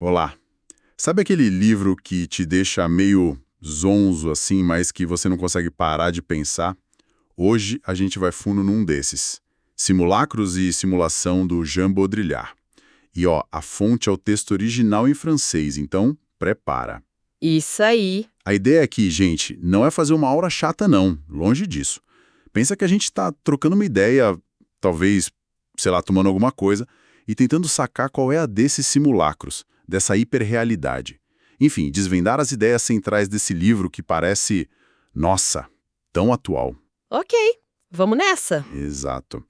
Olá. Sabe aquele livro que te deixa meio zonzo assim, mas que você não consegue parar de pensar? Hoje a gente vai fundo num desses. Simulacros e Simulação, do Jean Baudrillard. E ó, a fonte é o texto original em francês, então prepara. Isso aí. A ideia aqui, gente, não é fazer uma aula chata não, longe disso. Pensa que a gente está trocando uma ideia, talvez, sei lá, tomando alguma coisa, e tentando sacar qual é a desses simulacros, dessa hiperrealidade. Enfim, desvendar as ideias centrais desse livro que parece, nossa, tão atual. Ok, vamos nessa. Exato.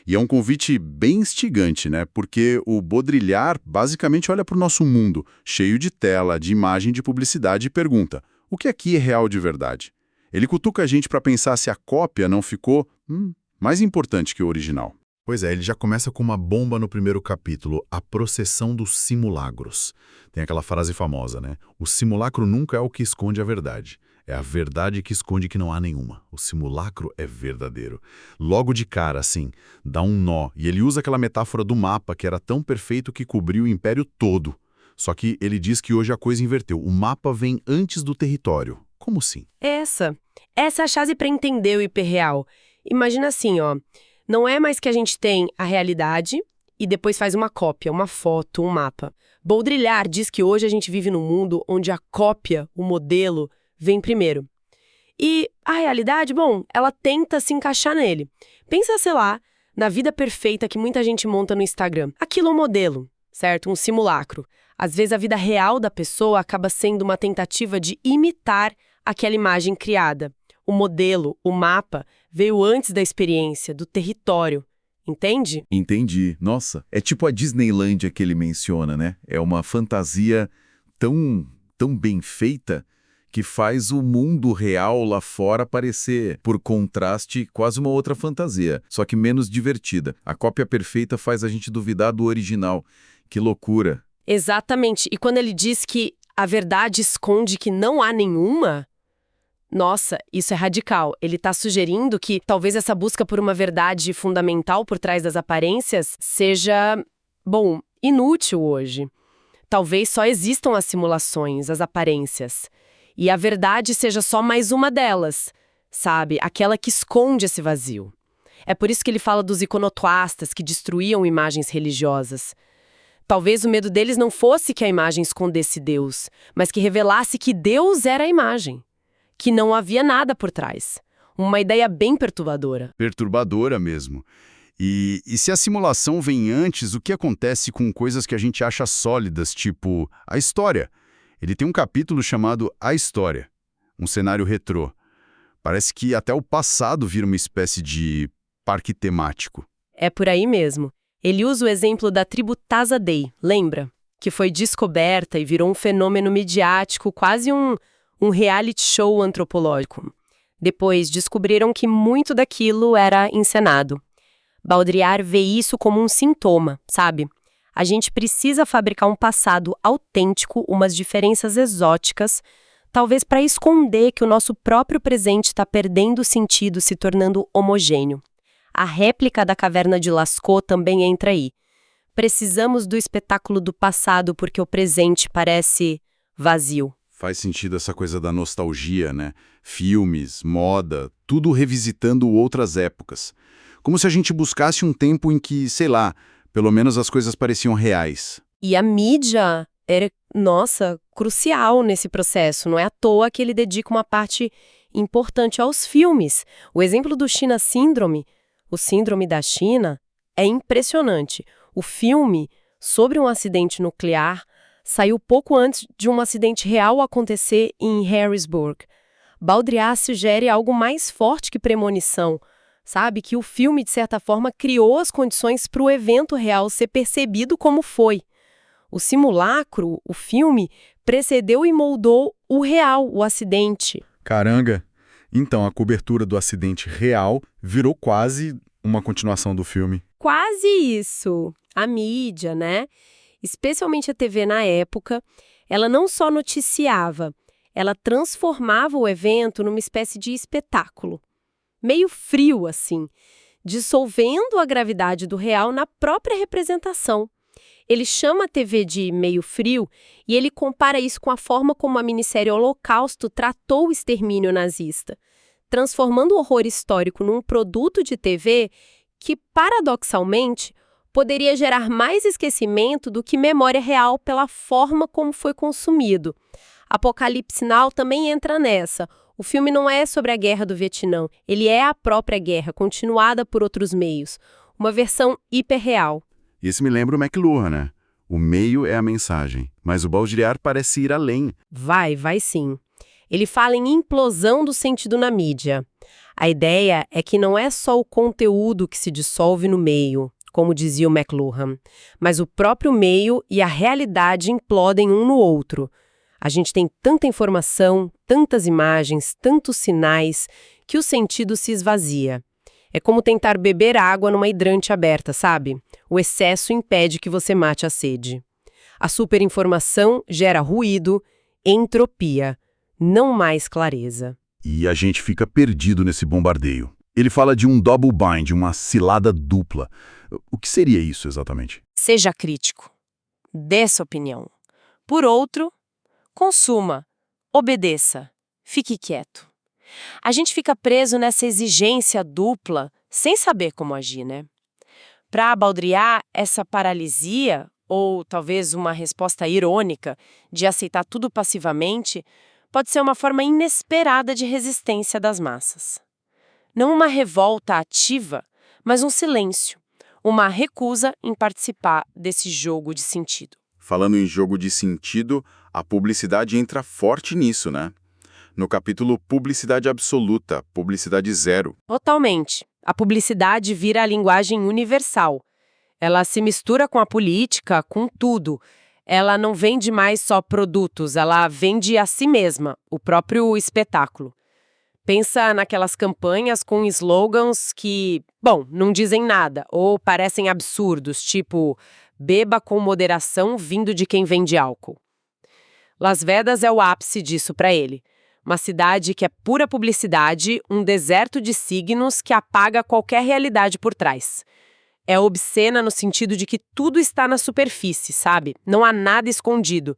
E é um convite bem instigante, né? Porque o Baudrillard basicamente olha para o nosso mundo, cheio de tela, de imagem, de publicidade, e pergunta: o que aqui é real de verdade? Ele cutuca a gente para pensar se a cópia não ficou mais importante que o original. Pois é, ele já começa com uma bomba no primeiro capítulo, a processão dos simulacros. Tem aquela frase famosa, né? O simulacro nunca é o que esconde a verdade. É a verdade que esconde que não há nenhuma. O simulacro é verdadeiro. Logo de cara, assim, dá um nó. E ele usa aquela metáfora do mapa que era tão perfeito que cobriu o império todo. Só que ele diz que hoje a coisa inverteu. O mapa vem antes do território. Como assim? Essa é a chave para entender o hiperreal. Imagina assim, ó. Não é mais que a gente tem a realidade e depois faz uma cópia, uma foto, um mapa. Baudrillard diz que hoje a gente vive num mundo onde a cópia, o modelo, vem primeiro. E a realidade, bom, ela tenta se encaixar nele. Pensa, sei lá, na vida perfeita que muita gente monta no Instagram. Aquilo é um modelo, certo? Um simulacro. Às vezes a vida real da pessoa acaba sendo uma tentativa de imitar aquela imagem criada. O modelo, o mapa, veio antes da experiência, do território. Entende? Entendi. Nossa, é tipo a Disneylândia que ele menciona, né? É uma fantasia tão bem feita que faz o mundo real lá fora parecer, por contraste, quase uma outra fantasia, só que menos divertida. A cópia perfeita faz a gente duvidar do original. Que loucura. Exatamente. E quando ele diz que a verdade esconde que não há nenhuma, nossa, isso é radical. Ele está sugerindo que talvez essa busca por uma verdade fundamental por trás das aparências seja, bom, inútil hoje. Talvez só existam as simulações, as aparências. E a verdade seja só mais uma delas, sabe? Aquela que esconde esse vazio. É por isso que ele fala dos iconoclastas que destruíam imagens religiosas. Talvez o medo deles não fosse que a imagem escondesse Deus, mas que revelasse que Deus era a imagem. Que não havia nada por trás. Uma ideia bem perturbadora. Perturbadora mesmo. E se a simulação vem antes, o que acontece com coisas que a gente acha sólidas, tipo a história? Ele tem um capítulo chamado A História, um cenário retrô. Parece que até o passado vira uma espécie de parque temático. É por aí mesmo. Ele usa o exemplo da tribo Taza Day, lembra? Que foi descoberta e virou um fenômeno midiático, quase um reality show antropológico. Depois descobriram que muito daquilo era encenado. Baudrillard vê isso como um sintoma, sabe? A gente precisa fabricar um passado autêntico, umas diferenças exóticas, talvez para esconder que o nosso próprio presente está perdendo sentido, se tornando homogêneo. A réplica da caverna de Lascaux também entra aí. Precisamos do espetáculo do passado porque o presente parece vazio. Faz sentido essa coisa da nostalgia, né? Filmes, moda, tudo revisitando outras épocas. Como se a gente buscasse um tempo em que, sei lá, pelo menos as coisas pareciam reais. E a mídia era, nossa, crucial nesse processo. Não é à toa que ele dedica uma parte importante aos filmes. O exemplo do China Síndrome, o Síndrome da China, é impressionante. O filme sobre um acidente nuclear saiu pouco antes de um acidente real acontecer em Harrisburg. Baudrillard sugere algo mais forte que premonição, sabe? Que o filme, de certa forma, criou as condições para o evento real ser percebido como foi. O simulacro, o filme, precedeu e moldou o real, o acidente. Caranga! Então, a cobertura do acidente real virou quase uma continuação do filme. Quase isso. A mídia, né? Especialmente a TV na época, ela não só noticiava, ela transformava o evento numa espécie de espetáculo. Meio frio, assim, dissolvendo a gravidade do real na própria representação. Ele chama a TV de meio frio e ele compara isso com a forma como a minissérie Holocausto tratou o extermínio nazista, transformando o horror histórico num produto de TV que, paradoxalmente, poderia gerar mais esquecimento do que memória real pela forma como foi consumido. Apocalipse Now também entra nessa. O filme não é sobre a guerra do Vietnã, ele é a própria guerra, continuada por outros meios. Uma versão hiperreal. Isso me lembra o McLuhan, né? O meio é a mensagem, mas o Baudrillard parece ir além. Vai sim. Ele fala em implosão do sentido na mídia. A ideia é que não é só o conteúdo que se dissolve no meio, como dizia o McLuhan, mas o próprio meio e a realidade implodem um no outro. A gente tem tanta informação, tantas imagens, tantos sinais, que o sentido se esvazia. É como tentar beber água numa hidrante aberta, sabe? O excesso impede que você mate a sede. A superinformação gera ruído, entropia, não mais clareza. E a gente fica perdido nesse bombardeio. Ele fala de um double bind, uma cilada dupla. O que seria isso exatamente? Seja crítico. Dê sua opinião. Por outro, consuma, obedeça, fique quieto. A gente fica preso nessa exigência dupla, sem saber como agir, né? Para Baudrillard, essa paralisia, ou talvez uma resposta irônica, de aceitar tudo passivamente, pode ser uma forma inesperada de resistência das massas. Não uma revolta ativa, mas um silêncio, uma recusa em participar desse jogo de sentido. Falando em jogo de sentido, a publicidade entra forte nisso, né? No capítulo Publicidade Absoluta, Publicidade Zero. Totalmente. A publicidade vira a linguagem universal. Ela se mistura com a política, com tudo. Ela não vende mais só produtos, ela vende a si mesma, o próprio espetáculo. Pensa naquelas campanhas com slogans que, bom, não dizem nada ou parecem absurdos, tipo beba com moderação vindo de quem vende álcool. Las Vegas é o ápice disso para ele. Uma cidade que é pura publicidade, um deserto de signos que apaga qualquer realidade por trás. É obscena no sentido de que tudo está na superfície, sabe? Não há nada escondido,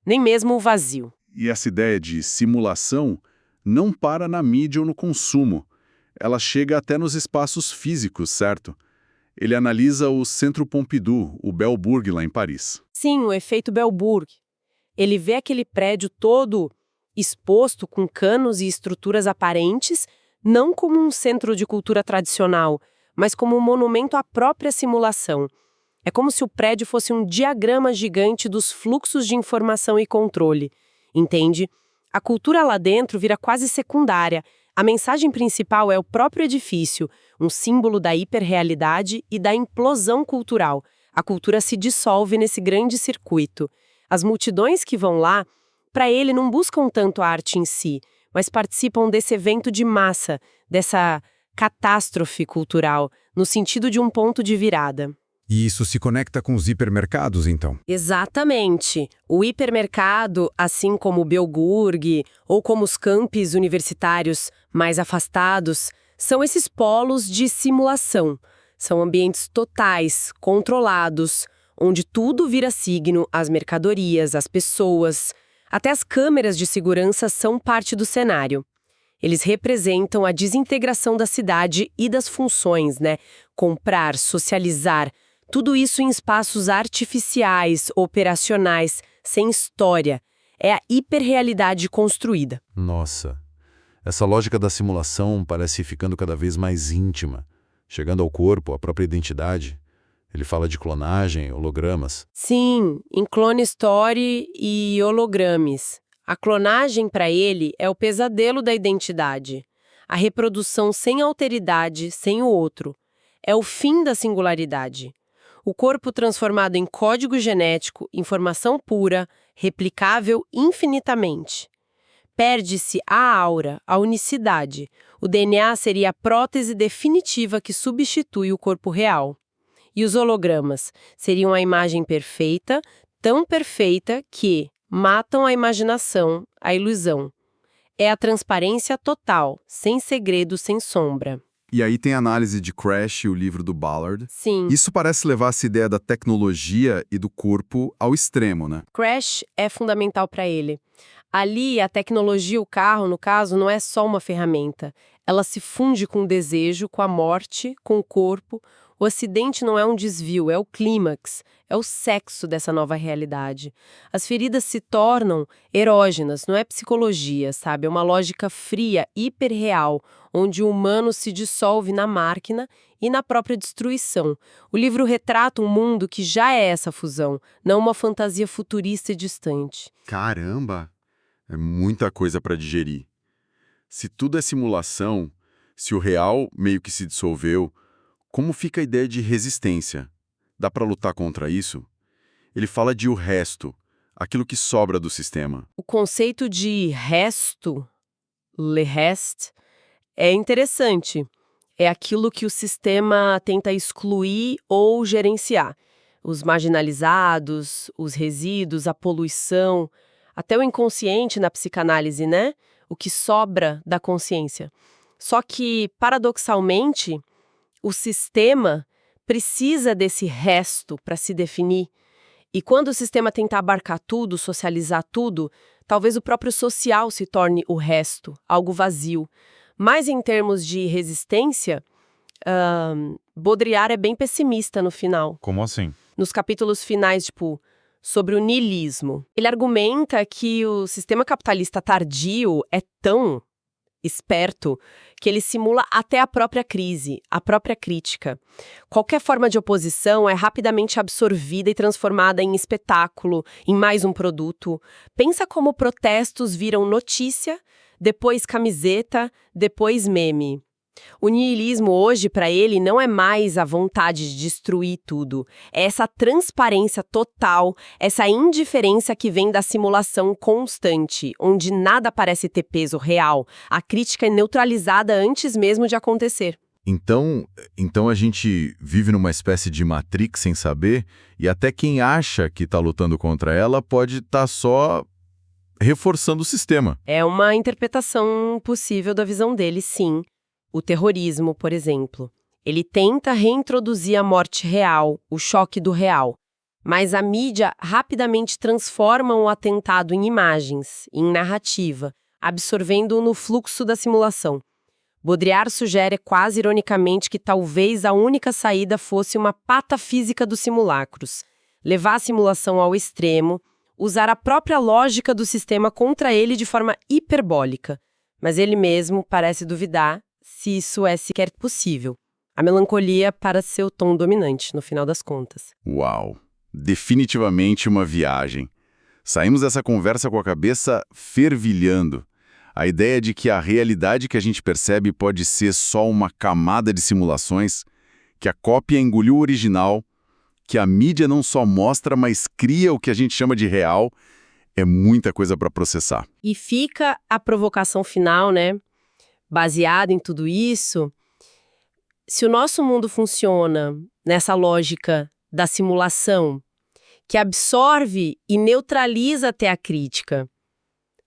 nem mesmo o vazio. E essa ideia de simulação não para na mídia ou no consumo. Ela chega até nos espaços físicos, certo? Ele analisa o Centro Pompidou, o Belbourg lá em Paris. Sim, o efeito Belbourg. Ele vê aquele prédio todo exposto com canos e estruturas aparentes, não como um centro de cultura tradicional, mas como um monumento à própria simulação. É como se o prédio fosse um diagrama gigante dos fluxos de informação e controle. Entende? A cultura lá dentro vira quase secundária. A mensagem principal é o próprio edifício, um símbolo da hiperrealidade e da implosão cultural. A cultura se dissolve nesse grande circuito. As multidões que vão lá, para ele, não buscam tanto a arte em si, mas participam desse evento de massa, dessa catástrofe cultural, no sentido de um ponto de virada. E isso se conecta com os hipermercados, então? Exatamente. O hipermercado, assim como o Belbourg ou como os campos universitários mais afastados, são esses polos de simulação. São ambientes totais, controlados, onde tudo vira signo, as mercadorias, as pessoas. Até as câmeras de segurança são parte do cenário. Eles representam a desintegração da cidade e das funções, né? Comprar, socializar, tudo isso em espaços artificiais, operacionais, sem história. É a hiperrealidade construída. Nossa, essa lógica da simulação parece ficando cada vez mais íntima, chegando ao corpo, à própria identidade. Ele fala de clonagem, hologramas. Sim, em Clone Story e hologrames. A clonagem, para ele, é o pesadelo da identidade. A reprodução sem alteridade, sem o outro. É o fim da singularidade. O corpo transformado em código genético, informação pura, replicável infinitamente. Perde-se a aura, a unicidade. O DNA seria a prótese definitiva que substitui o corpo real. E os hologramas seriam a imagem perfeita, tão perfeita que matam a imaginação, a ilusão. É a transparência total, sem segredo, sem sombra. E aí tem a análise de Crash, o livro do Ballard. Sim. Isso parece levar essa ideia da tecnologia e do corpo ao extremo, né? Crash é fundamental para ele. Ali, a tecnologia, o carro, no caso, não é só uma ferramenta. Ela se funde com o desejo, com a morte, com o corpo. O acidente não é um desvio, é o clímax, é o sexo dessa nova realidade. As feridas se tornam erógenas, não é psicologia, sabe? É uma lógica fria, hiperreal, onde o humano se dissolve na máquina e na própria destruição. O livro retrata um mundo que já é essa fusão, não uma fantasia futurista e distante. Caramba! É muita coisa para digerir. Se tudo é simulação, se o real meio que se dissolveu, como fica a ideia de resistência? Dá para lutar contra isso? Ele fala de o resto, aquilo que sobra do sistema. O conceito de resto, le reste, é interessante. É aquilo que o sistema tenta excluir ou gerenciar. Os marginalizados, os resíduos, a poluição, até o inconsciente na psicanálise, né? O que sobra da consciência. Só que, paradoxalmente, o sistema precisa desse resto para se definir. E quando o sistema tenta abarcar tudo, socializar tudo, talvez o próprio social se torne o resto, algo vazio. Mas em termos de resistência, Baudrillard é bem pessimista no final. Como assim? Nos capítulos finais, tipo, sobre o niilismo. Ele argumenta que o sistema capitalista tardio é tão esperto que ele simula até a própria crise, a própria crítica. Qualquer forma de oposição é rapidamente absorvida e transformada em espetáculo, em mais um produto. Pensa como protestos viram notícia, depois camiseta, depois meme. O niilismo hoje, para ele, não é mais a vontade de destruir tudo. É essa transparência total, essa indiferença que vem da simulação constante, onde nada parece ter peso real. A crítica é neutralizada antes mesmo de acontecer. Então a gente vive numa espécie de Matrix sem saber, e até quem acha que está lutando contra ela pode estar só reforçando o sistema. É uma interpretação possível da visão dele, sim. O terrorismo, por exemplo. Ele tenta reintroduzir a morte real, o choque do real. Mas a mídia rapidamente transforma o atentado em imagens, em narrativa, absorvendo-o no fluxo da simulação. Baudrillard sugere quase ironicamente que talvez a única saída fosse uma patafísica dos simulacros. Levar a simulação ao extremo, usar a própria lógica do sistema contra ele de forma hiperbólica. Mas ele mesmo parece duvidar se isso é sequer possível. A melancolia parece ser o tom dominante, no final das contas. Uau! Definitivamente uma viagem. Saímos dessa conversa com a cabeça fervilhando. A ideia de que a realidade que a gente percebe pode ser só uma camada de simulações, que a cópia engoliu o original, que a mídia não só mostra, mas cria o que a gente chama de real, é muita coisa para processar. E fica a provocação final, né? Baseada em tudo isso, se o nosso mundo funciona nessa lógica da simulação, que absorve e neutraliza até a crítica,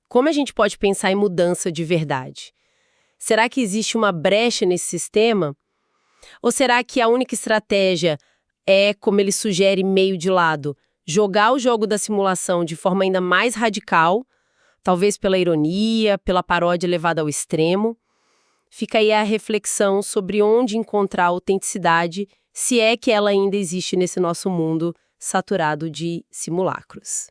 como a gente pode pensar em mudança de verdade? Será que existe uma brecha nesse sistema? Ou será que a única estratégia é, como ele sugere meio de lado, jogar o jogo da simulação de forma ainda mais radical, talvez pela ironia, pela paródia levada ao extremo? Fica aí a reflexão sobre onde encontrar a autenticidade, se é que ela ainda existe nesse nosso mundo saturado de simulacros.